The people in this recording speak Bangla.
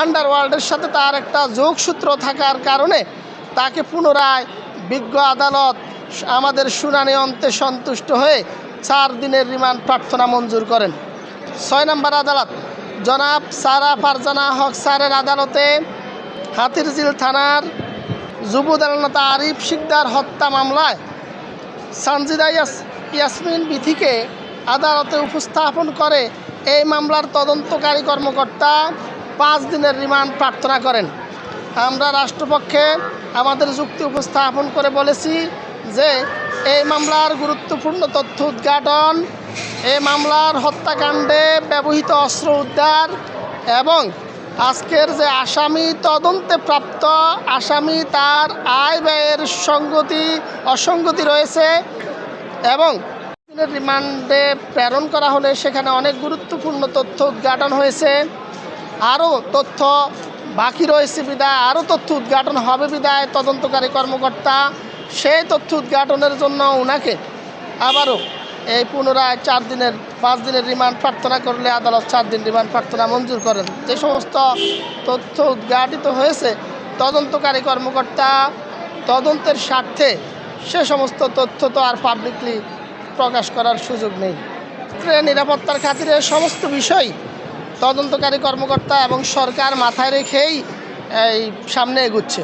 আন্ডারওয়ার্ল্ডের সাথে তার একটা যোগসূত্র থাকার কারণে তাকে পুনরায় বিজ্ঞ আদালত আমাদের শুনানি অন্তে সন্তুষ্ট হয়ে 4 দিনের রিমান্ড প্রার্থনা মঞ্জুর করেন। 6 নম্বর আদালত জনাব সারা ফারজানা হক স্যারের আদালতে হাতিরঝিল থানার যুবদলনেতা আরিফ শিকদার হত্যা মামলায় সানজিদা ইয়াসমিন বিথিকে আদালতে উপস্থাপন করে এই মামলার তদন্তকারী কর্মকর্তা 5 দিনের রিমান্ড প্রার্থনা করেন। আমরা রাষ্ট্রপক্ষে আমাদের যুক্তি উপস্থাপন করে বলেছি যে এই মামলার গুরুত্বপূর্ণ তথ্য উদ্ঘাটন, এই মামলার হত্যাকাণ্ডে ব্যবহৃত অস্ত্র উদ্ধার এবং আজকের যে আসামি তদন্তে প্রাপ্ত আসামি তার আয় ব্যয়ের অসঙ্গতি রয়েছে এবং রিমান্ডে প্রেরণ করা হলে সেখানে অনেক গুরুত্বপূর্ণ তথ্য উদ্ঘাটন হয়েছে। আরও তথ্য বাকি রয়েছে বিদায় আরও তথ্য উদ্ঘাটন হবে বিদায় তদন্তকারী কর্মকর্তা সেই তথ্য উদ্ঘাটনের জন্য ওনাকে আবারও এই পুনরায় 5 দিনের রিমান্ড প্রার্থনা করলে আদালত 4 দিন রিমান্ড প্রার্থনা মঞ্জুর করেন। যে সমস্ত তথ্য উদ্ঘাটিত হয়েছে তদন্তকারী কর্মকর্তা তদন্তের স্বার্থে সে সমস্ত তথ্য তো আর পাবলিকলি প্রকাশ করার সুযোগ নেই। নিরাপত্তার খাতিরে সমস্ত বিষয় তদন্তকারী কর্মকর্তা এবং সরকার মাথায় রেখেই এই সামনে এগুচ্ছে।